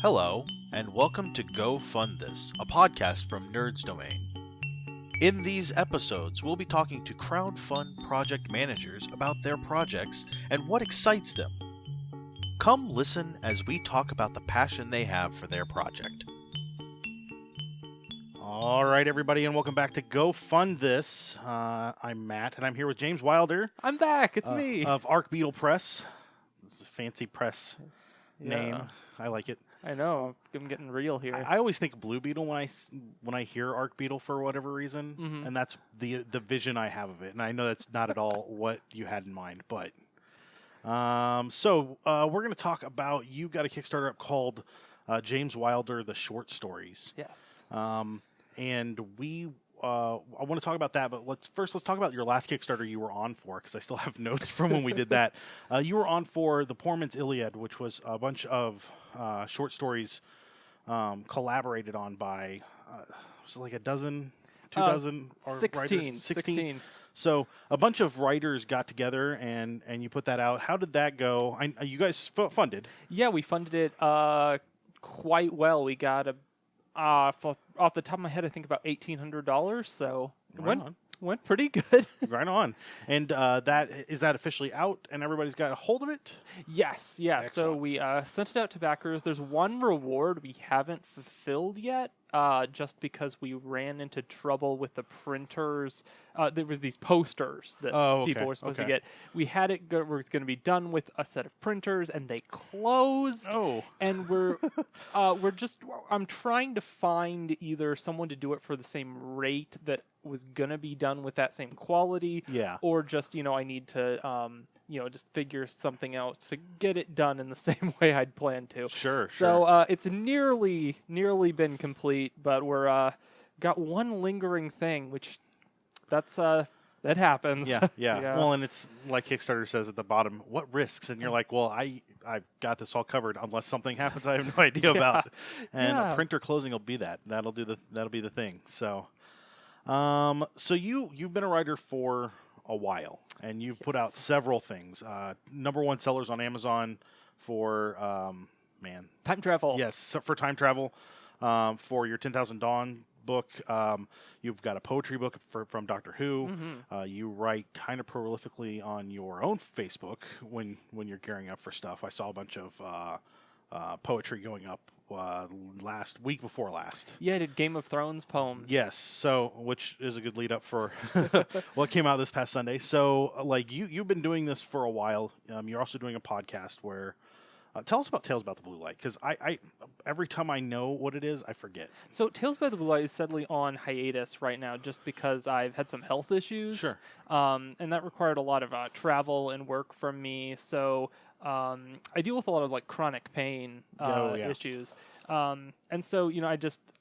Hello, and welcome to Go Fund This, a podcast from Nerds Domain. In these episodes, we'll be talking to crowdfund project managers about their projects and what excites them. Come listen as we talk about the passion they have for their project. All right, everybody, and welcome back to Go Fund This. I'm Matt, and I'm here with James Wylder. I'm back. It's me. Of Arc Beatle Press. It's a fancy press name. Yeah. I like it. I know. I'm getting real here. I always think Blue Beetle when I hear Arc Beetle for whatever reason, and that's the vision I have of it. And I know that's not at all what you had in mind, but so we're going to talk about, you got a Kickstarter up called James Wylder, The Short Stories. Yes. And I want to talk about that, but let's talk about your last Kickstarter you were on for, because I still have notes from when we did that. You were on for The Poor Man's Iliad, which was a bunch of short stories collaborated on by, was it like a dozen, 2 dozen? 16. Writers? 16. So a bunch of writers got together and you put that out. How did that go? You guys funded. Yeah, we funded it quite well. We got off the top of my head, I think about $1,800. So it went pretty good. Right on. And is that officially out and everybody's got a hold of it? Yes, yeah. Excellent. So we sent it out to backers. There's one reward we haven't fulfilled yet, just because we ran into trouble with the printers. There was these posters that people were supposed to get. We had it was going to be done with a set of printers, and they closed. Oh. And I'm trying to find either someone to do it for the same rate that was going to be done with that same quality. Yeah. Or just, I need to, just figure something out to get it done in the same way I'd planned to. Sure. So it's nearly been complete, but we're got one lingering thing, which that happens. Yeah. Well, and it's like Kickstarter says at the bottom, what risks? And you're like, well, I've got this all covered unless something happens I have no idea about. And a printer closing will be that. That'll be the thing. So, so you've been a writer for a while, and you've put out several things. #1 sellers on Amazon for Time travel. Yes, so for time travel. For your 10,000 Dawn book, you've got a poetry book from Doctor Who. You write kind of prolifically on your own Facebook when you're gearing up for stuff. I saw a bunch of poetry going up last week before last. Yeah, I did Game of Thrones poems. Yes, so which is a good lead up for what came out this past Sunday. So, like you've been doing this for a while. You're also doing a podcast where. Tell us about Tales About the Blue Light, because I every time I know what it is, I forget. So Tales About the Blue Light is sadly on hiatus right now, just because I've had some health issues. Sure. And that required a lot of travel and work from me. So I deal with a lot of chronic pain issues. And so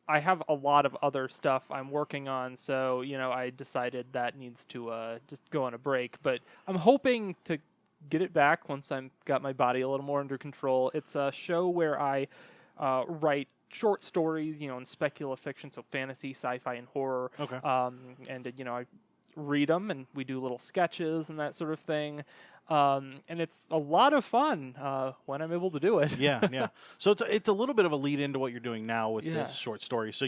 I have a lot of other stuff I'm working on. So I decided that needs to just go on a break. But I'm hoping to get it back once I'm got my body a little more under control. It's a show where I write short stories, in speculative fiction, so fantasy, sci-fi, and horror. Okay. And I read them, and we do little sketches and that sort of thing. And it's a lot of fun when I'm able to do it. Yeah. So it's a little bit of a lead into what you're doing now with this short story. So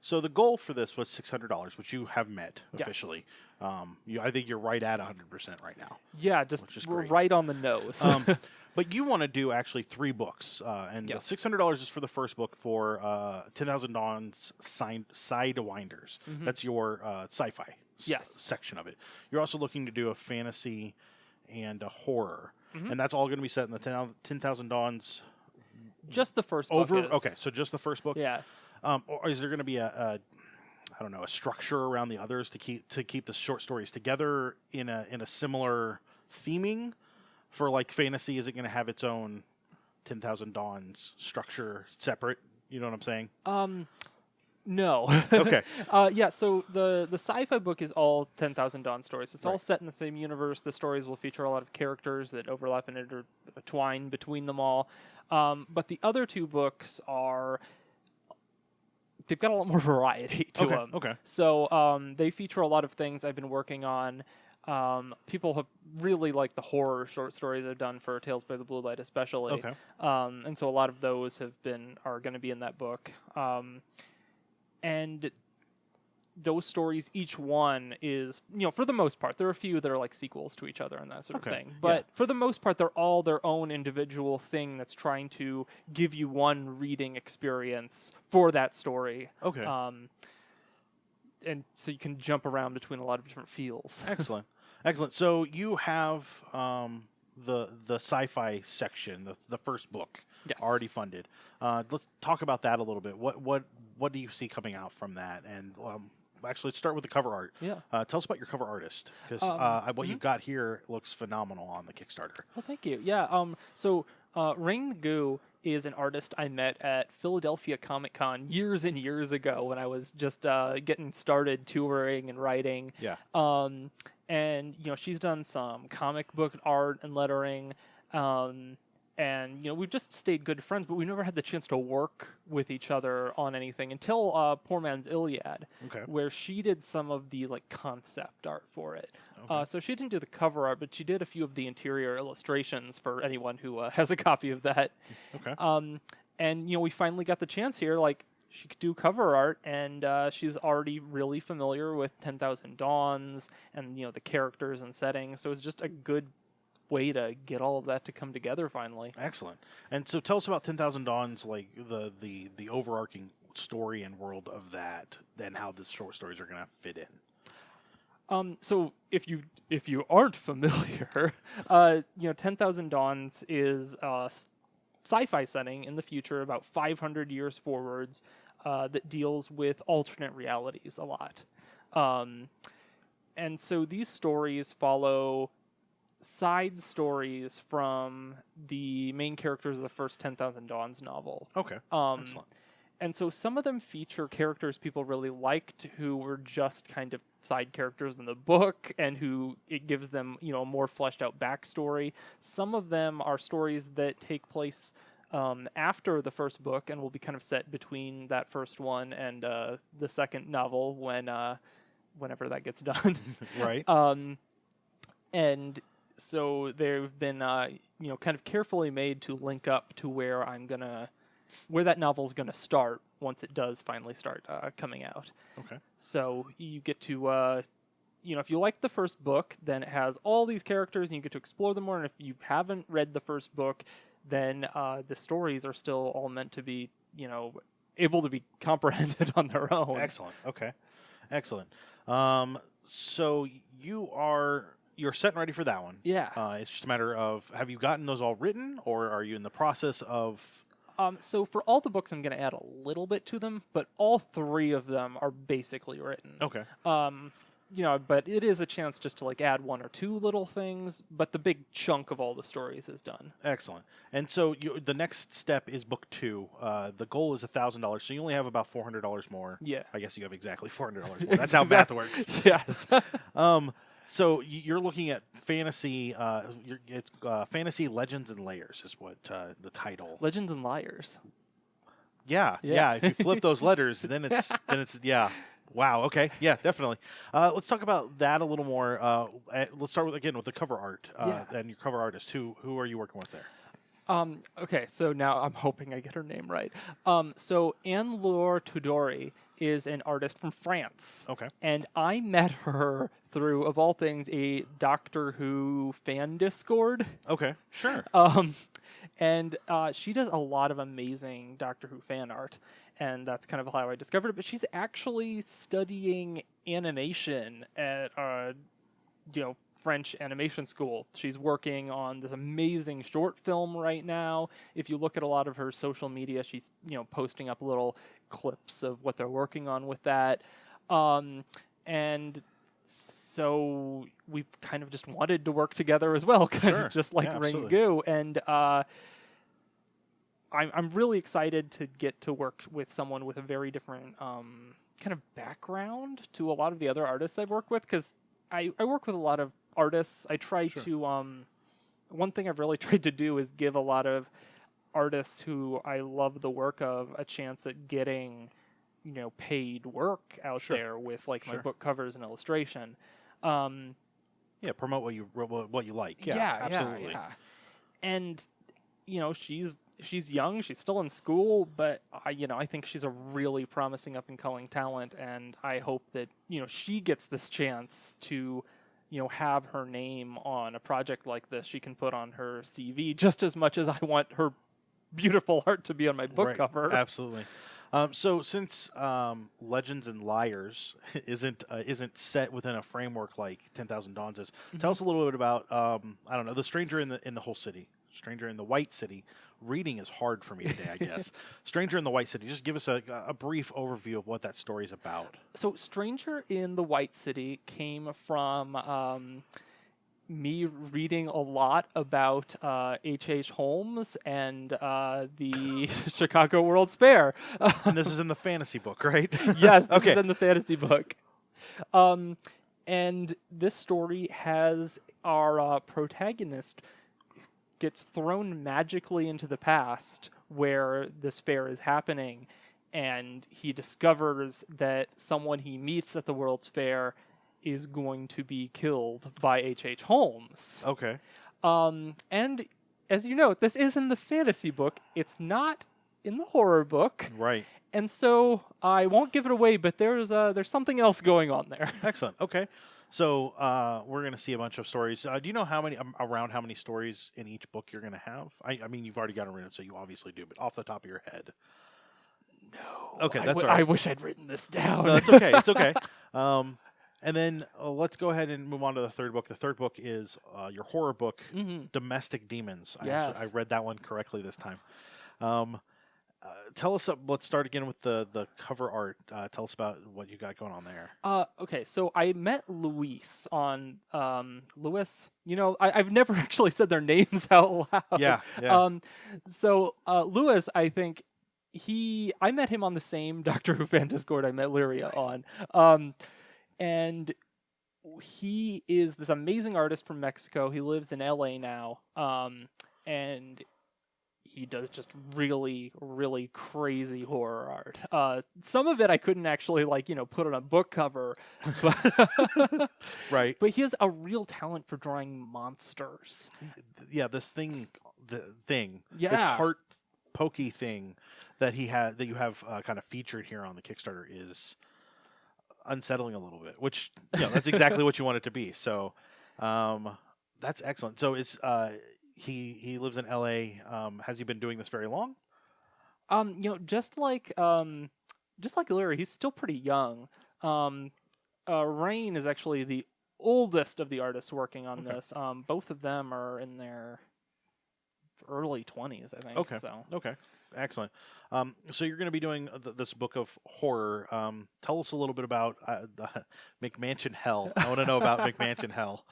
so the goal for this was $600, which you have met officially. I think you're right at 100% right now. Yeah, we're right on the nose. But you want to do actually 3 books, and the $600 is for the first book for 10,000 Dawn's Sidewinders. That's your sci-fi section of it. You're also looking to do a fantasy and a horror, and that's all going to be set in the 10,000 Dawn's. Just the first book. Okay, so just the first book. Yeah. Or is there going to be a structure around the others to keep the short stories together in a similar theming? For like fantasy, is it going to have its own 10,000 Dawns structure separate? You know what I'm saying? No. Okay. So the sci-fi book is all 10,000 Dawn stories. It's all set in the same universe. The stories will feature a lot of characters that overlap and intertwine between them all. But the other 2 books they've got a lot more variety to them. Okay. So they feature a lot of things I've been working on People have really liked the horror short stories I've done for Tales by the Blue Light, especially. Okay. And so a lot of those are going to be in that book. And those stories, each one is, for the most part, there are a few that are like sequels to each other and that sort of thing. But for the most part, they're all their own individual thing that's trying to give you one reading experience for that story. Okay. And so you can jump around between a lot of different feels. Excellent. So you have the sci-fi section, the first book, already funded. Let's talk about that a little bit. What do you see coming out from that? And actually, let's start with the cover art. Yeah. Tell us about your cover artist, because what you've got here looks phenomenal on the Kickstarter. Well, thank you. Yeah. So Rain Gu is an artist I met at Philadelphia Comic Con years and years ago when I was just getting started touring and writing. Yeah. And she's done some comic book art and lettering. And we've just stayed good friends, but we never had the chance to work with each other on anything until Poor Man's Iliad, where she did some of the concept art for it. Okay. So she didn't do the cover art, but she did a few of the interior illustrations for anyone who has a copy of that. Okay. And we finally got the chance here. She could do cover art, and she's already really familiar with 10,000 Dawns and the characters and settings. So it's just a good way to get all of that to come together finally. Excellent. And so tell us about 10,000 Dawns, the overarching story and world of that, and how the short stories are going to fit in. So if you aren't familiar, 10,000 Dawns is a sci-fi setting in the future, about 500 years forwards, that deals with alternate realities a lot. And so these stories follow side stories from the main characters of the first 10,000 Dawns novel. Okay. Excellent. And so some of them feature characters people really liked who were just kind of side characters in the book and who it gives them, a more fleshed out backstory. Some of them are stories that take place after the first book and will be kind of set between that first one and the second novel whenever that gets done. Right. And so they've been, kind of carefully made to link up to where that novel's gonna start once it does finally start coming out. Okay. So you get to, if you like the first book, then it has all these characters and you get to explore them more. And if you haven't read the first book, then the stories are still all meant to be, able to be comprehended on their own. Excellent. Okay. Excellent. So you're set and ready for that one. Yeah. It's just a matter of, have you gotten those all written, or are you in the process of... So for all the books, I'm going to add a little bit to them, but all three of them are basically written. Okay. But it is a chance just to add one or two little things, but the big chunk of all the stories is done. Excellent. And so the next step is book 2. The goal is $1,000, so you only have about $400 more. Yeah. I guess you have exactly $400 more. That's how math works. Yes. So you're looking at fantasy. It's Fantasy Legends and Layers is what the title. Legends and Liars. Yeah. If you flip those letters, then it's yeah. Wow. Okay. Yeah. Definitely. Let's talk about that a little more. Let's start with the cover art and your cover artist. Who are you working with there? Okay. So now I'm hoping I get her name right. So Anne-Laure Tudori is an artist from France. Okay. And I met her through, of all things, a Doctor Who fan Discord. Okay. Sure. And she does a lot of amazing Doctor Who fan art, and that's kind of how I discovered it. But she's actually studying animation at French animation school. She's working on this amazing short film right now. If you look at a lot of her social media, she's posting up little clips of what they're working on with that. And so we've kind of just wanted to work together as well, of just like Ringu. And I'm really excited to get to work with someone with a very different kind of background to a lot of the other artists I've worked with, because I work with a lot of artists. I try to one thing I've really tried to do is give a lot of artists who I love the work of a chance at getting paid work out there with my book covers and illustration. Yeah, promote what you like. Yeah, absolutely. Yeah. And she's young, she's still in school, but I think she's a really promising up and coming talent, and I hope that she gets this chance to have her name on a project like this. She can put on her CV just as much as I want her beautiful art to be on my book cover. Absolutely. So since Legends and Liars isn't set within a framework like 10,000 Dawns is, tell us a little bit about I don't know, the Stranger in the Whole City, Stranger in the White City. Reading is hard for me today, I guess. Stranger in the White City. Just give us a brief overview of what that story is about. So Stranger in the White City came from me reading a lot about H.H. Holmes and the Chicago World's Fair. And this is in the fantasy book, right? Yes, this is in the fantasy book. And this story has our protagonist gets thrown magically into the past where this fair is happening, and he discovers that someone he meets at the World's Fair is going to be killed by H.H. Holmes. Okay. And as you know, this is in the fantasy book. It's not in the horror book. Right. And so I won't give it away, but there's something else going on there. Excellent. Okay. So we're going to see a bunch of stories. Do you know how many stories in each book you're going to have? I mean, you've already got it written, so you obviously do, but off the top of your head. No. Okay, that's all right. I wish I'd written this down. No, it's okay. It's okay. And then let's go ahead and move on to the third book. The third book is your horror book, Domestic Demons. Yes. I read that one correctly this time. Tell us, let's start again with the cover art. Tell us about what you got going on there. Okay, so I met Luis on, Louis, I've never actually said their names out loud. Yeah. So Louis, I think I met him on the same Doctor Who fan Discord I met Lyria on. And he is this amazing artist from Mexico. He lives in LA now. And he does just really, really crazy horror art. Some of it I couldn't actually put on a book cover, but right. But he has a real talent for drawing monsters. Yeah, this thing, yeah, this heart pokey thing that you have kind of featured here on the Kickstarter is unsettling a little bit. Which that's exactly what you want it to be. So that's excellent. So it's He lives in LA. Has he been doing this very long? Just like Larry, he's still pretty young. Rain is actually the oldest of the artists working on this. Both of them are in their early 20s, I think. Okay. So. Okay. Excellent. So you're going to be doing this book of horror. Tell us a little bit about McMansion Hell. I want to know about McMansion Hell.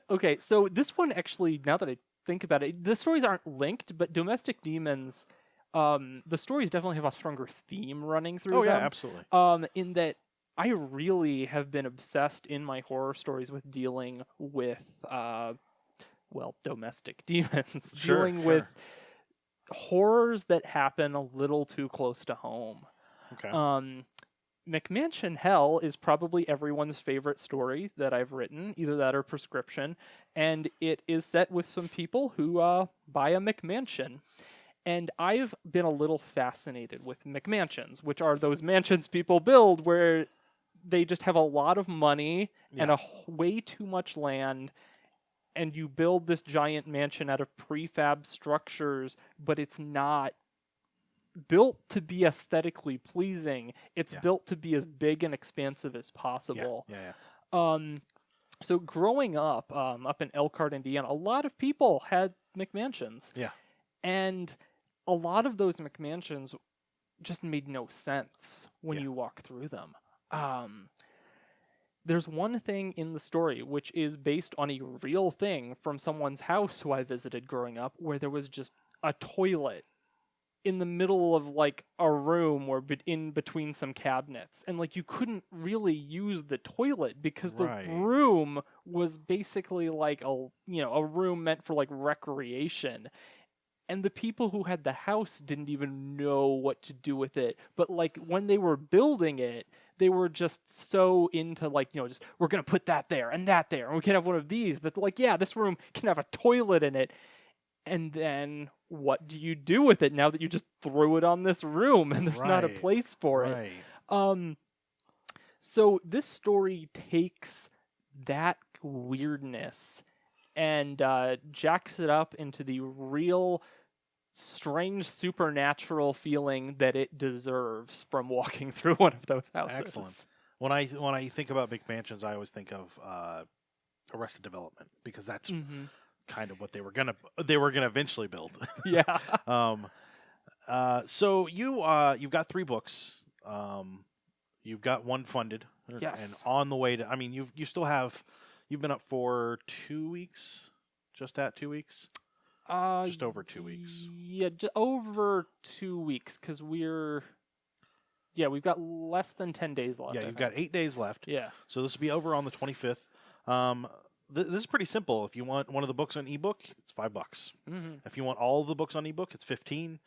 Okay, so this one actually, now that I think about it, the stories aren't linked, but Domestic Demons, the stories definitely have a stronger theme running through them. Oh yeah, absolutely. In that I really have been obsessed in my horror stories with dealing with, domestic demons. Dealing with horrors that happen a little too close to home. Okay. McMansion Hell is probably everyone's favorite story that I've written, either that or Prescription, and it is set with some people who buy a McMansion. And I've been a little fascinated with McMansions, which are those mansions people build where they just have a lot of money and way too much land, and you build this giant mansion out of prefab structures, but it's not built to be aesthetically pleasing. It's built to be as big and expansive as possible. So growing up in Elkhart, Indiana, a lot of people had McMansions. Yeah. And a lot of those McMansions just made no sense when you walk through them. There's one thing in the story which is based on a real thing from someone's house who I visited growing up, where there was just a toilet in the middle of a room or in between some cabinets, and you couldn't really use the toilet because the room was basically a room meant for recreation. and the people who had the house didn't even know what to do with it. But like when they were building it, they were just so into like, just we're going to put that there and that there. And we can have one of these that like, yeah, this room can have a toilet in it. And then what do you do with it now that you just threw it on this room and there's not a place for it? So this story takes that weirdness and jacks it up into the real strange supernatural feeling that it deserves from walking through one of those houses. Excellent. When I think about big mansions, I always think of Arrested Development, because that's kind of what they were gonna eventually build. Yeah. So you've got 3 books. You've got 1 funded. Yes. And on the way to, I mean, you've been up for 2 weeks, just at 2 weeks. Just over 2 weeks. Yeah, over 2 weeks, because we've got less than 10 days left. Yeah, you've got 8 days left. Yeah. So this will be over on the 25th. This is pretty simple. If you want one of the books on ebook, it's $5. Mm-hmm. If you want all of the books on ebook, it's $15.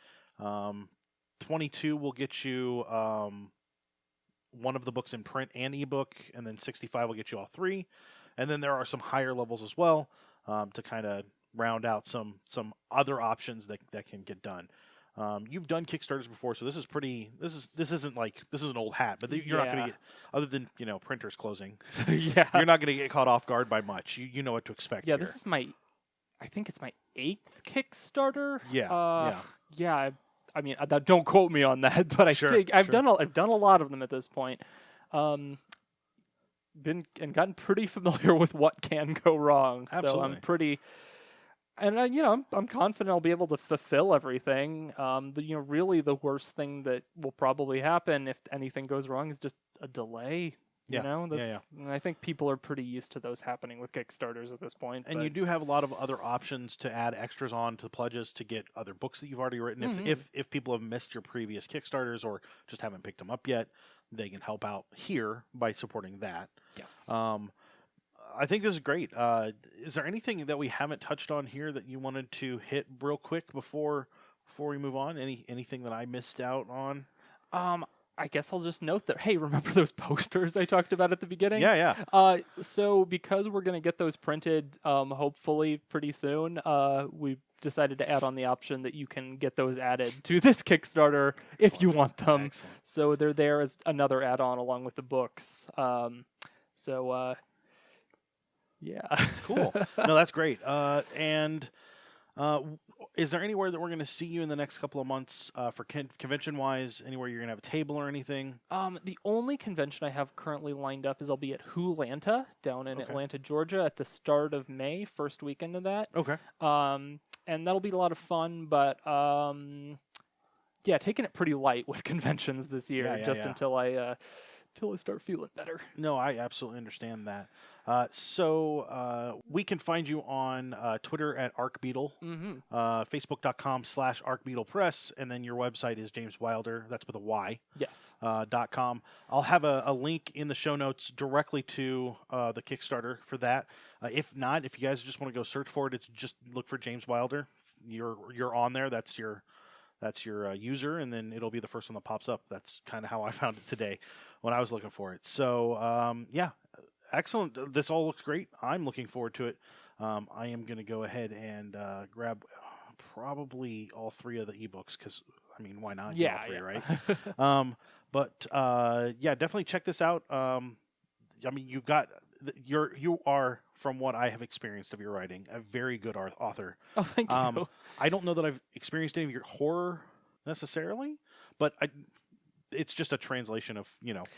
22 will get you one of the books in print and ebook, and then 65 will get you all 3. And then there are some higher levels as well to kind of round out some other options that can get done. You've done Kickstarters before, so this isn't old hat, but you're not going to get, other than printers closing. Yeah, you're not going to get caught off guard by much. You know what to expect. Yeah, here. this is I think it's my 8th Kickstarter. Yeah. Yeah. I mean, don't quote me on that, but I think I've done a lot of them at this point. Been and gotten pretty familiar with what can go wrong. Absolutely. So I'm pretty, and I'm confident I'll be able to fulfill everything. Really the worst thing that will probably happen if anything goes wrong is just a delay. And I think people are pretty used to those happening with Kickstarters at this point. And you do have a lot of other options to add extras on to the pledges to get other books that you've already written. Mm-hmm. If people have missed your previous Kickstarters or just haven't picked them up yet, they can help out here by supporting that. Yes. I think this is great. Is there anything that we haven't touched on here that you wanted to hit real quick before we move on? Anything that I missed out on? I guess I'll just note that, hey, remember those posters I talked about at the beginning? Yeah. So because we're going to get those printed hopefully pretty soon, we decided to add on the option that you can get those added to this Kickstarter if you want them. Excellent. So they're there as another add-on along with the books. Yeah. Cool. No, that's great. Is there anywhere that we're going to see you in the next couple of months for convention-wise? Anywhere you're going to have a table or anything? The only convention I have currently lined up is I'll be at Wholanta down in Atlanta, Georgia at the start of May, first weekend of that. Okay. And that'll be a lot of fun, but taking it pretty light with conventions this year, until I start feeling better. No, I absolutely understand that. So we can find you on Twitter at Arc Beatle, Facebook.com/Arc Beatle Press, and then your website is James Wylder. That's with a Y. Yes. .com. I'll have a link in the show notes directly to the Kickstarter for that. If not, if you guys just want to go search for it, it's just look for James Wylder. You're on there. That's your user, and then it'll be the first one that pops up. That's kind of how I found it today when I was looking for it. So excellent. This all looks great. I'm looking forward to it. I am going to go ahead and grab probably all 3 of the ebooks because, I mean, why not? Yeah, all 3, right? Definitely check this out. I mean, you are, from what I have experienced of your writing, a very good author. Oh, thank you. I don't know that I've experienced any of your horror necessarily, but it's just a translation of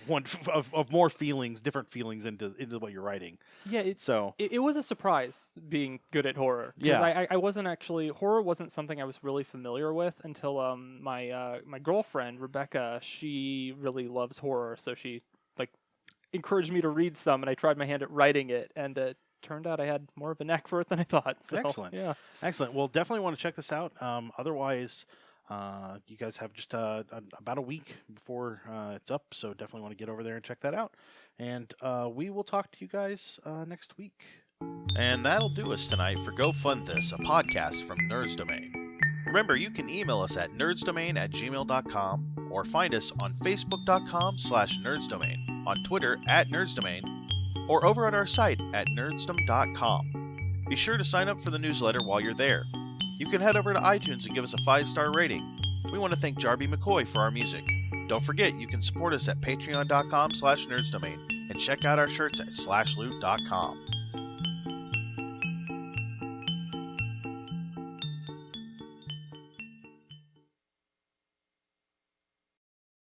one of more feelings, different feelings into what you're writing. Yeah, it was a surprise being good at horror. Yeah, I wasn't actually, horror wasn't something I was really familiar with until my girlfriend Rebecca, she really loves horror, so she encouraged me to read some, and I tried my hand at writing it, and it turned out I had more of a knack for it than I thought. So, excellent. Yeah, excellent. Well, definitely want to check this out. Otherwise, you guys have just about a week before it's up, so definitely want to get over there and check that out. And we will talk to you guys next week. And that'll do us tonight for Go Fund This, a podcast from Nerds Domain. Remember, you can email us at nerdsdomain@gmail.com or find us on facebook.com/nerdsdomain, on Twitter @nerdsdomain, or over at our site at nerdsdom.com. Be sure to sign up for the newsletter while you're there. You can head over to iTunes and give us a 5-star rating. We want to thank Jarby McCoy for our music. Don't forget, you can support us at patreon.com/nerdsdomain and check out our shirts at slashloot.com.